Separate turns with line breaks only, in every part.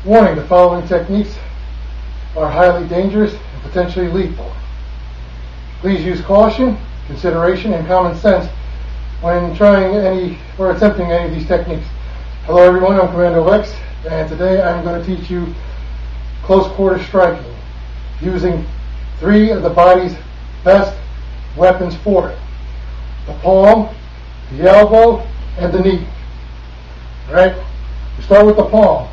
Warning, the following techniques are highly dangerous and potentially lethal. Please use caution, consideration, and common sense when trying any or attempting any of these techniques. Hello everyone, I'm Commando X, and today I'm going to teach you close quarter striking using three of the body's best weapons for it: the palm, the elbow, and the knee. Alright, we start with the palm.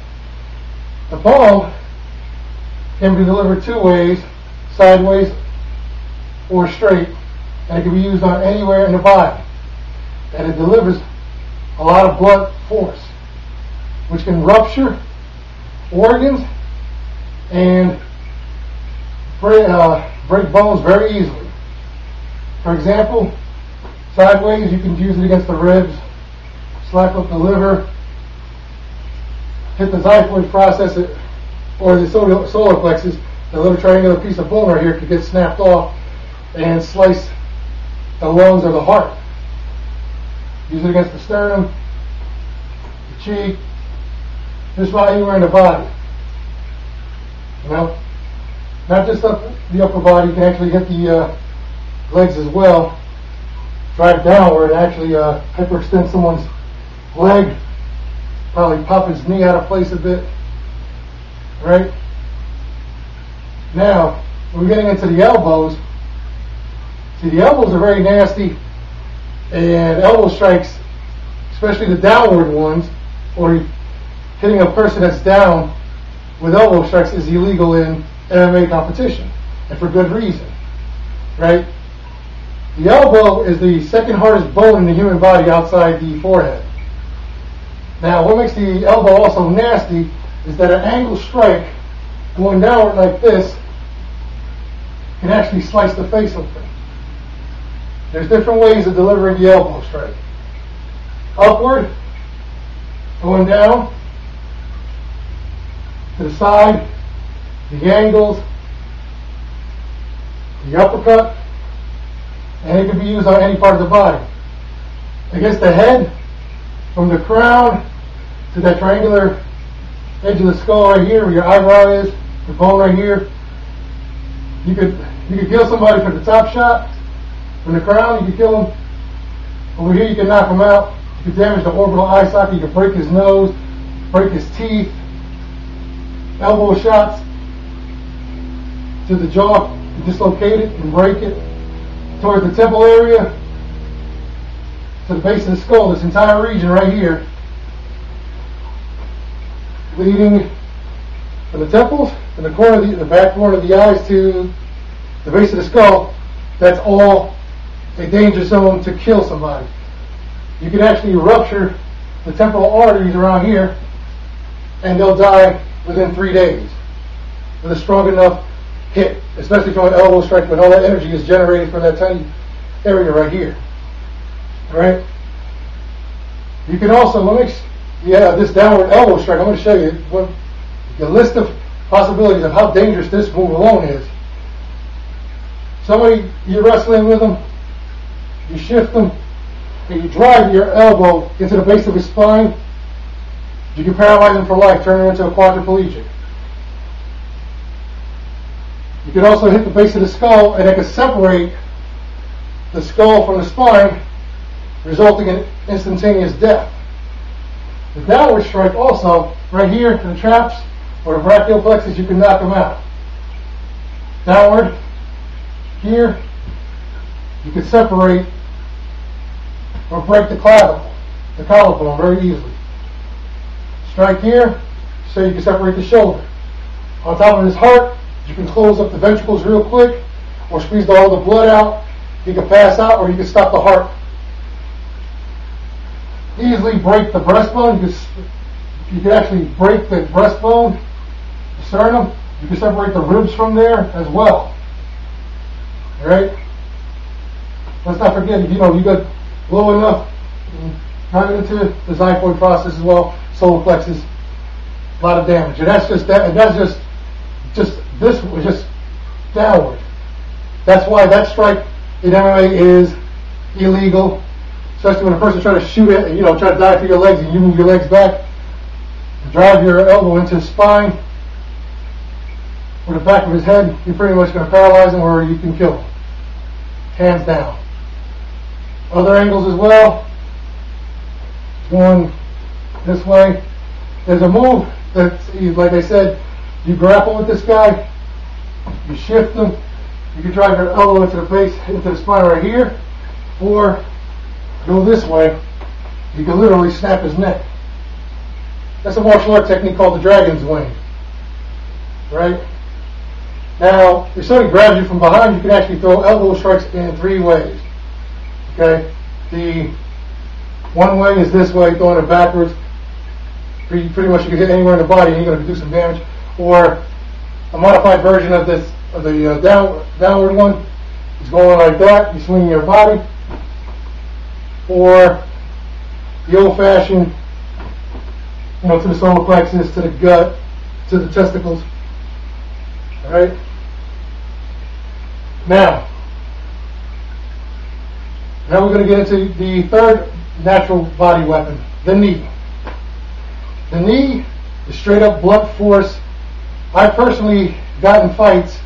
The palm can be delivered two ways, sideways or straight, and it can be used on anywhere in the body. And it delivers a lot of blunt force, which can rupture organs and break bones very easily. For example, sideways, you can use it against the ribs, slap up the liver, hit the xiphoid process, or the solar plexus. The little triangular piece of bone right here could get snapped off and slice the lungs or the heart. Use it against the sternum, the cheek, just about anywhere in the body. You know, not just up the upper body. You can actually hit the legs as well. Drive downward and actually hyperextend someone's leg. Probably pop his knee out of place a bit. Right? Now, when we're getting into the elbows, see, the elbows are very nasty, and elbow strikes, especially the downward ones, or hitting a person that's down with elbow strikes, is illegal in MMA competition, and for good reason. Right? The elbow is the second hardest bone in the human body outside the forehead. Now, what makes the elbow also nasty is that an angle strike going downward like this can actually slice the face open. There's different ways of delivering the elbow strike. Upward, going down, to the side, the angles, the uppercut, and it can be used on any part of the body. Against the head, from the crown to that triangular edge of the skull right here, where your eyebrow is, the bone right here. You could kill somebody for the top shot. From the crown, you could kill him. Over here, you can knock him out. You could damage the orbital eye socket. You could break his nose, break his teeth. Elbow shots to the jaw, you dislocate it and break it. Toward the temple area, to the base of the skull, this entire region right here, leading from the temples, from the corner of the back corner of the eyes to the base of the skull. That's all a danger zone to kill somebody. You can actually rupture the temporal arteries around here, and they'll die within 3 days with a strong enough hit, especially from an elbow strike, when all that energy is generated from that tiny area right here. Alright? You can also, this downward elbow strike, I'm going to show you the list of possibilities of how dangerous this move alone is. Somebody, you're wrestling with them, you shift them, and you drive your elbow into the base of his spine. You can paralyze him for life, turn him into a quadriplegic. You can also hit the base of the skull, and it can separate the skull from the spine, resulting in instantaneous death. The downward strike also, right here in the traps or the brachial plexus, you can knock them out. Downward, here, you can separate or break the collarbone very easily. Strike here, so you can separate the shoulder. On top of his heart, you can close up the ventricles real quick, or squeeze all the blood out. You can pass out, or you can stop the heart. Easily break the breastbone. You can actually break the breastbone, the sternum. You can separate the ribs from there as well. Alright? Let's not forget, you got low enough, right into the xiphoid process as well, solar plexus, a lot of damage. And that's just that, and that's just this was just downward. That's why that strike in MMA is illegal, especially when a person tries to shoot it and try to dive through your legs and you move your legs back. drive your elbow into his spine or the back of his head, you're pretty much going to paralyze him or you can kill him. Hands down. Other angles as well. Going this way. There's a move that's, like I said, you grapple with this guy, you shift him, you can drive your elbow into the base, into the spine right here, or go this way, you can literally snap his neck. That's a martial art technique called the dragon's wing. Right? Now, if somebody grabs you from behind, you can actually throw elbow strikes in 3 ways. Okay? The one way is this way, throwing it backwards. Pretty much you can hit anywhere in the body and you're going to do some damage. Or a modified version of this, of the downward one, is going like that. You swing your body. Or the old-fashioned, to the solar plexus, to the gut, to the testicles. All right. Now we're going to get into the third natural body weapon, the knee. The knee is straight up blunt force. I personally got in fights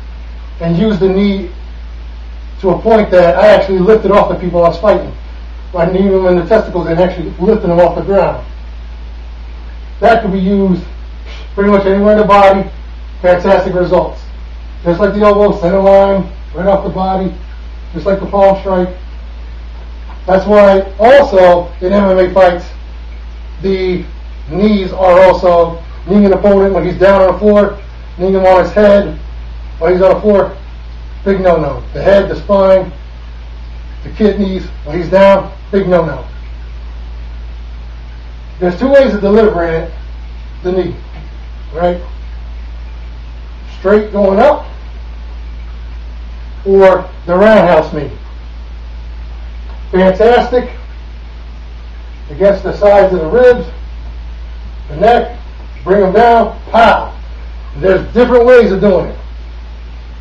and used the knee to a point that I actually lifted off the people I was fighting. I kneed them in the testicles and actually lifted them off the ground. That could be used pretty much anywhere in the body. Fantastic results. Just like the elbow, center line, right off the body, just like the palm strike. That's why also in MMA fights, the knees are also kneeing an opponent when he's down on the floor, kneeing him on his head while he's on the floor. Big no-no. The head, the spine, the kidneys while he's down, big no-no. There's 2 ways of delivering the knee, right? Straight going up, or the roundhouse knee. Fantastic. Against the sides of the ribs, the neck, bring them down, pow. There's different ways of doing it.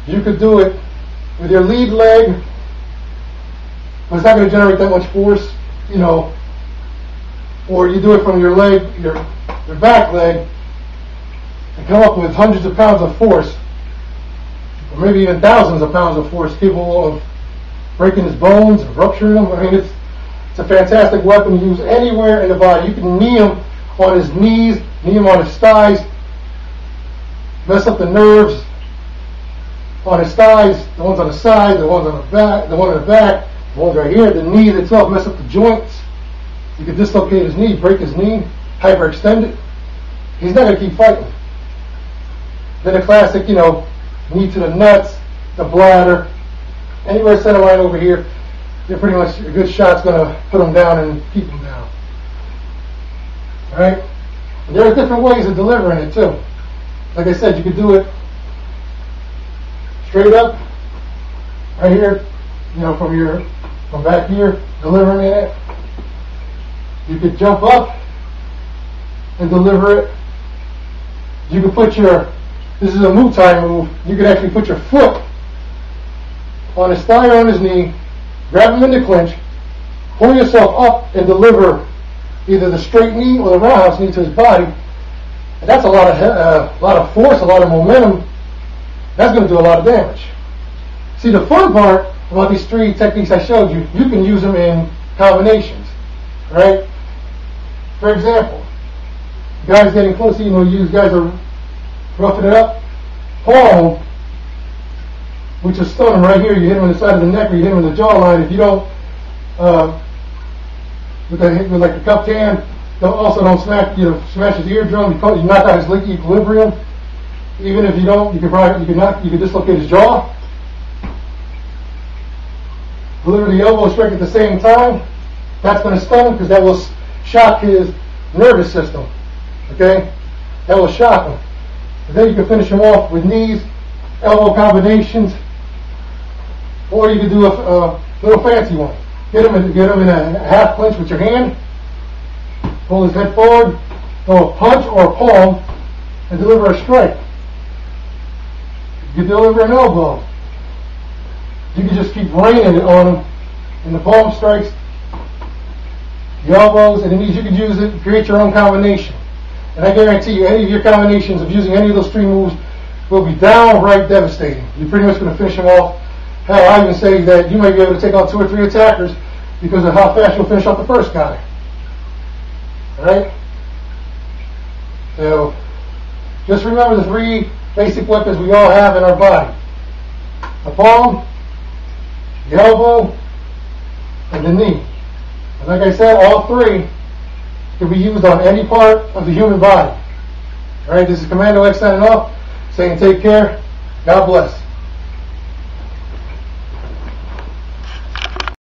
You could do it with your lead leg, but it's not going to generate that much force, or you do it from your leg, your back leg, and come up with hundreds of pounds of force, or maybe even thousands of pounds of force, capable of breaking his bones, rupturing them. I mean, it's a fantastic weapon to use anywhere in the body. You can knee him on his knees, knee him on his thighs, mess up the nerves on his thighs, the ones on the side, the ones on the back, the one in the back, the ones right here, the knee itself, mess up the joints. You could dislocate his knee, break his knee, hyperextend it. He's not going to keep fighting. Then the classic, knee to the nuts, the bladder, anywhere center line over here, you're pretty much, a good shot's going to put him down and keep him down. Alright? There are different ways of delivering it too. Like I said, you could do it straight up, right here, from back here, delivering it. You could jump up and deliver it. You could put this is a Muay Thai move, you could actually put your foot on his thigh or on his knee, grab him in the clinch, pull yourself up and deliver either the straight knee or the roundhouse knee to his body. And that's a lot of force, a lot of momentum. That's going to do a lot of damage. See, the fun part about these 3 techniques I showed you, you can use them in combinations, right? For example, guys getting close, you guys are roughing it up, palm, which is stunning right here. You hit him on the side of the neck or you hit him in the jawline. If you don't, with like a cupped hand, don't smash his eardrum. You knock out his equilibrium. Even if you don't, you can dislocate his jaw. Deliver the elbow strike at the same time. That's going to stun him because that will shock his nervous system. Okay, that will shock him. And then you can finish him off with knees, elbow combinations, or you can do a little fancy one. Get him in a half clinch with your hand. Pull his head forward, throw a punch or a palm, and deliver a strike. You can deliver an elbow. You can just keep raining it on him, and the palm strikes, the elbows, and the knees. You can use it, create your own combination. And I guarantee you, any of your combinations of using any of those 3 moves will be downright devastating. You're pretty much going to finish them off. Hell, I even say that you might be able to take out 2 or 3 attackers because of how fast you'll finish off the first guy. Alright? So, just remember the 3 basic weapons we all have in our body. The palm, the elbow, and the knee. And like I said, all 3 can be used on any part of the human body. Alright, this is Commando X signing off, saying take care, God bless.